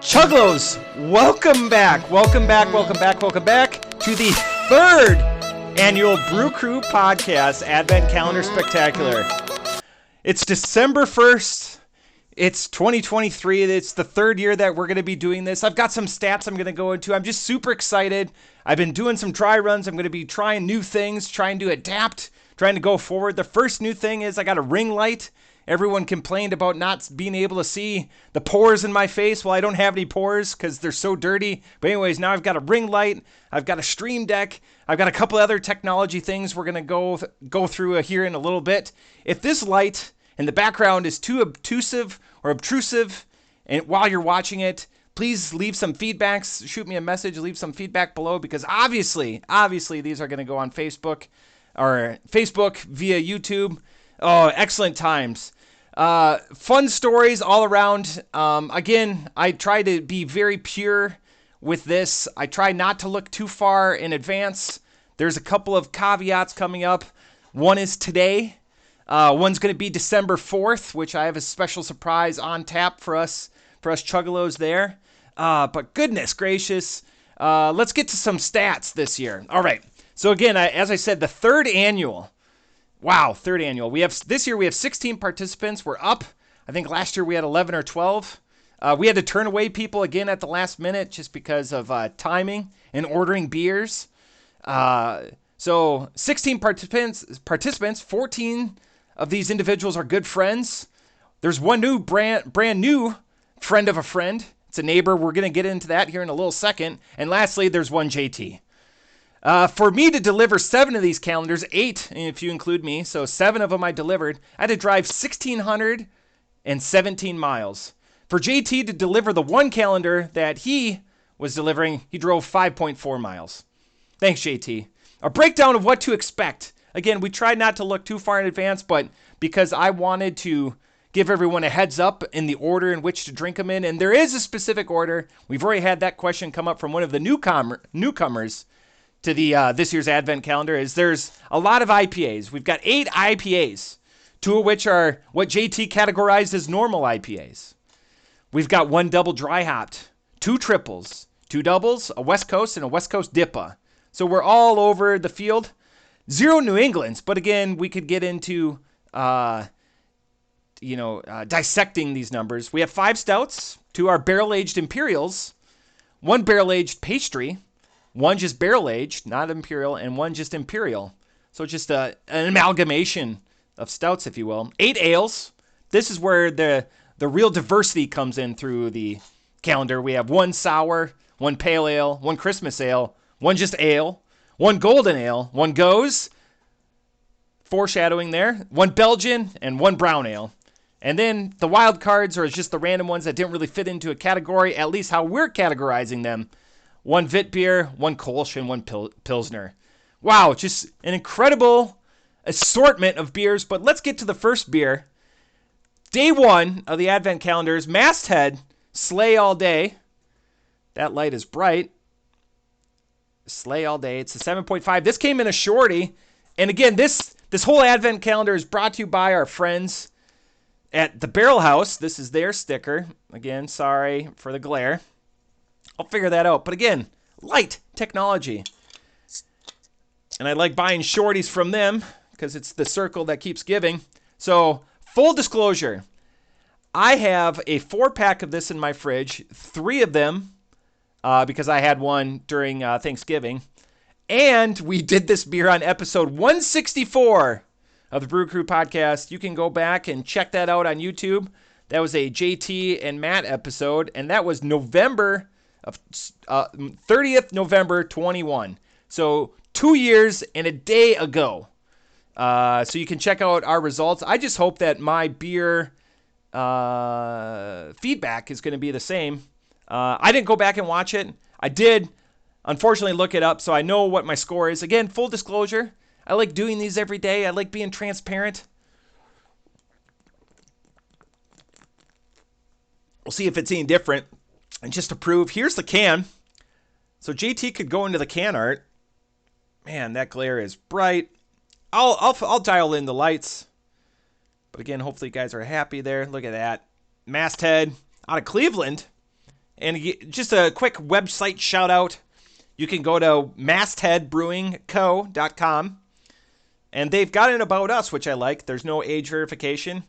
Chuggalos, welcome back to the third annual Brew Crew Podcast Advent Calendar Spectacular. It's December 1st. It's 2023. It's the third year that we're going to be doing this. I've got some stats I'm going to go into. I'm just super excited. I've been doing some dry runs. I'm going to be trying new things, trying to adapt, trying to go forward. The first new thing is I got a ring light. Everyone complained about not being able to see the pores in my face. Well, I don't have any pores because they're so dirty. But anyways, now I've got a ring light. I've got a stream deck. I've got a couple other technology things we're going to go through here in a little bit. If this light in the background is too obtrusive, and while you're watching it, please leave some feedbacks. Shoot me a message. Leave some feedback below because obviously these are going to go on Facebook or Facebook via YouTube. Oh, excellent times. Fun stories all around. Again, I try to be very pure with this. I try not to look too far in advance. There's a couple of caveats coming up. One is today. One's going to be December 4th, which I have a special surprise on tap for us Chuggalos there. But goodness gracious, let's get to some stats this year. All right. So again, as I said, the third annual. Wow, third annual. This year we have 16 participants. We're up. I think last year we had 11 or 12. We had to turn away people again at the last minute just because of timing and ordering beers. So 16 participants, 14 of these individuals are good friends. There's one new brand new friend of a friend. It's a neighbor. We're going to get into that here in a little second. And lastly, there's one JT. For me to deliver 7 of these calendars, 8 if you include me, so 7 of them I delivered, I had to drive 1,617 miles. For JT to deliver the one calendar that he was delivering, he drove 5.4 miles. Thanks, JT. A breakdown of what to expect. Again, we tried not to look too far in advance, but because I wanted to give everyone a heads up in the order in which to drink them in, and there is a specific order. We've already had that question come up from one of the newcomers to the this year's Advent calendar. Is there's a lot of IPAs. We've got 8 IPAs, 2 of which are what JT categorized as normal IPAs. We've got 1 double dry hopped, 2 triples, 2 doubles, a West Coast, and a West Coast DIPA. So we're all over the field. 0 New Englands, but again, we could get into dissecting these numbers. We have 5 stouts, 2 are barrel-aged Imperials, 1 barrel-aged pastry, 1 just barrel-aged, not Imperial, and 1 just Imperial. So just an amalgamation of stouts, if you will. 8 ales. This is where the real diversity comes in through the calendar. We have 1 sour, 1 pale ale, 1 Christmas ale, 1 just ale, 1 golden ale, 1 goes, foreshadowing there, 1 Belgian, and 1 brown ale. And then the wild cards are just the random ones that didn't really fit into a category, at least how we're categorizing them. 1 Vit beer, 1 Kolsch, and 1 Pilsner. Wow, just an incredible assortment of beers. But let's get to the first beer. Day 1 of the Advent calendar is Masthead Sleigh All Day. That light is bright. Sleigh All Day. It's a 7.5. This came in a shorty. And again, this whole Advent calendar is brought to you by our friends at the Barrel House. This is their sticker. Again, sorry for the glare. I'll figure that out. But again, light technology. And I like buying shorties from them because it's the circle that keeps giving. So, full disclosure, I have a 4-pack of this in my fridge. 3 of them because I had one during Thanksgiving. And we did this beer on episode 164 of the Brew Crew podcast. You can go back and check that out on YouTube. That was a JT and Matt episode. And that was November of 30th November 21. So 2 years and a day ago. So you can check out our results. I just hope that my beer feedback is going to be the same. I didn't go back and watch it. I did, unfortunately, look it up, so I know what my score is. Again, full disclosure, I like doing these every day. I like being transparent. We'll see if it's any different. And just to prove, here's the can. So JT could go into the can art. Man, that glare is bright. I'll dial in the lights. But again, hopefully you guys are happy there. Look at that. Masthead out of Cleveland. And just a quick website shout out. You can go to mastheadbrewingco.com. And they've got an About Us, which I like. There's no age verification.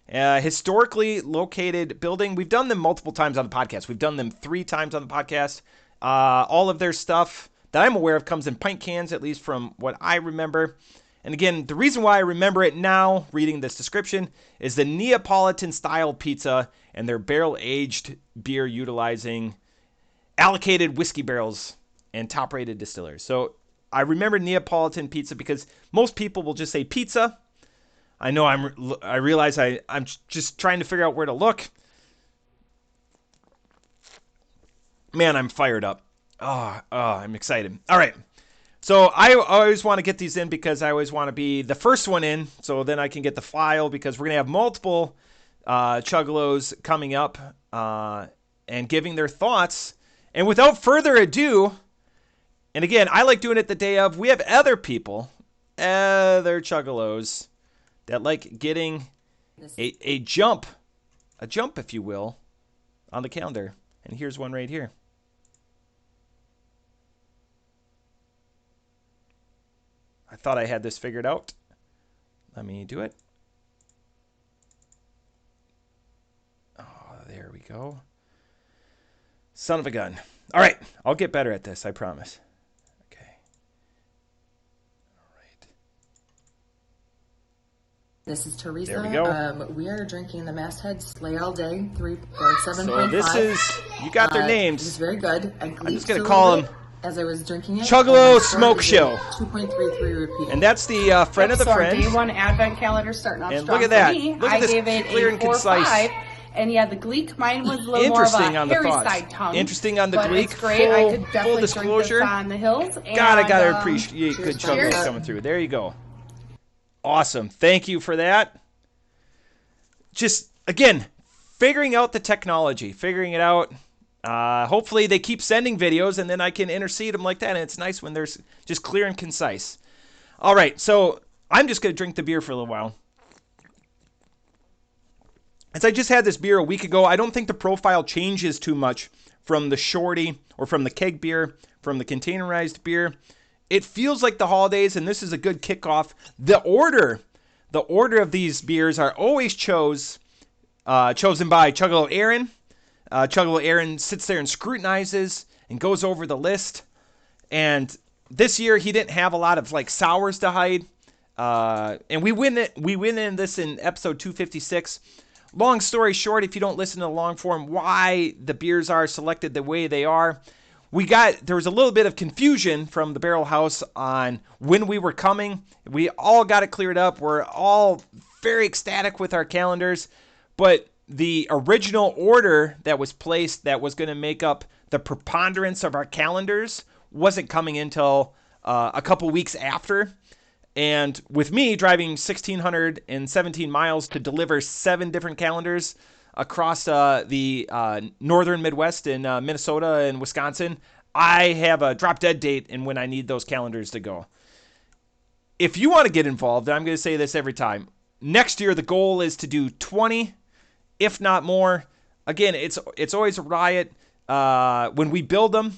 Historically located building. We've done them multiple times on the podcast. We've done them 3 times on the podcast. All of their stuff that I'm aware of comes in pint cans, at least from what I remember. And again, the reason why I remember it now, reading this description, is the Neapolitan-style pizza and their barrel-aged beer utilizing allocated whiskey barrels and top-rated distillers. So I remember Neapolitan pizza because most people will just say pizza. I know I realize I'm just trying to figure out where to look. Man, I'm fired up. Oh, I'm excited. All right. So I always want to get these in because I always want to be the first one in, so then I can get the file, because we're going to have multiple Chuggalos coming up and giving their thoughts. And without further ado, and again, I like doing it the day of, we have other people, other Chuggalos, that like getting a jump, if you will, on the calendar. And here's one right here. I thought I had this figured out. Let me do it. Oh, there we go. Son of a gun. All right, I'll get better at this, I promise. Okay. All right. This is Teresa. There we go. We are drinking the Masthead Sleigh All Day 7.5. So this is, you got their names. It's very good. I'm just going to call them as I was drinking it. Chuggalos Smokeshow. 2.33 repeat. And that's the friend of the friend. Day 1 Advent calendar starting off and strong look at that. for me. Look at this, I gave it clear a and 4 concise. 5. And yeah, the Gleek, mine was a little more of a hairy side tongue. Interesting on the but Gleek. It's great. I could Full definitely disclosure. drink this on the hills. And, God, I gotta appreciate good cheers. Chuggalos coming through. There you go. Awesome. Thank you for that. Just, again, figuring out the technology, figuring it out. Hopefully they keep sending videos, and then I can intercede them like that. And it's nice when they're just clear and concise. All right, so I'm just going to drink the beer for a little while. As I just had this beer a week ago, I don't think the profile changes too much from the shorty or from the keg beer, from the containerized beer. It feels like the holidays, and this is a good kickoff. The order of these beers are always chosen by Chuggalo Aaron. Chuggalo Aaron sits there and scrutinizes and goes over the list. And this year he didn't have a lot of like sours to hide. And we win in this in episode 256. Long story short, if you don't listen to the long form, why the beers are selected the way they are. There was a little bit of confusion from the Barrel House on when we were coming. We all got it cleared up. We're all very ecstatic with our calendars. But the original order that was placed that was going to make up the preponderance of our calendars wasn't coming until a couple weeks after. And with me driving 1,617 miles to deliver 7 different calendars across the northern Midwest in Minnesota and Wisconsin, I have a drop-dead date in when I need those calendars to go. If you want to get involved, and I'm going to say this every time, next year the goal is to do 20, if not more. Again, it's always a riot when we build them.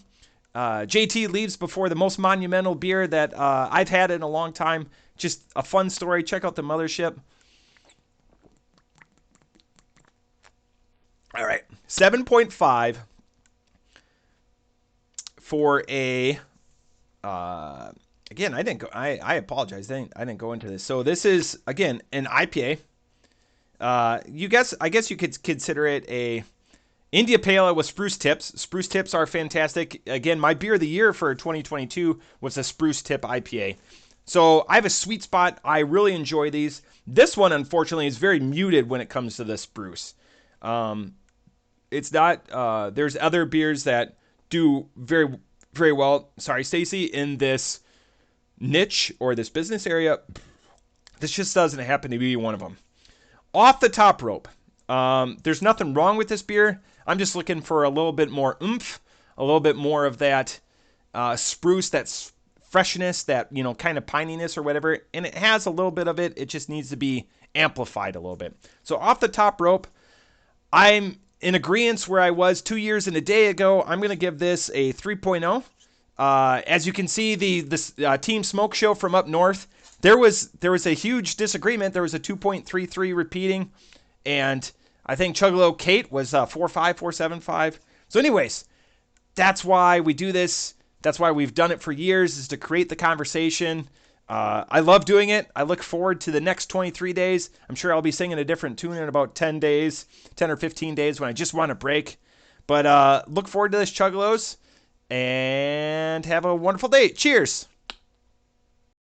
JT leaves before the most monumental beer that I've had in a long time. Just a fun story. Check out the mothership. All right, 7.5 for a. Again, I didn't go. I apologize. I didn't go into this. So this is again an IPA. I guess you could consider it a India Pale Ale with spruce tips. Spruce tips are fantastic. Again, my beer of the year for 2022 was a spruce tip IPA. So I have a sweet spot. I really enjoy these. This one, unfortunately, is very muted when it comes to the spruce. It's not. There's other beers that do very, very well. Sorry, Stacy, in this niche or this business area. This just doesn't happen to be one of them. Off the top rope. There's nothing wrong with this beer. I'm just looking for a little bit more oomph, a little bit more of that spruce, that freshness, that kind of pininess or whatever. And it has a little bit of it. It just needs to be amplified a little bit. So off the top rope, I'm in agreement where I was 2 years and a day ago. I'm going to give this a 3.0. As you can see, the Team Smokeshow from up north, there was a huge disagreement. There was a 2.33 repeating, and I think Chuggalo Kate was 4.5, 4.75. So anyways, that's why we do this. That's why we've done it for years, is to create the conversation. I love doing it. I look forward to the next 23 days. I'm sure I'll be singing a different tune in about 10 or 15 days when I just want a break. But look forward to this, Chuggalos, and have a wonderful day. Cheers.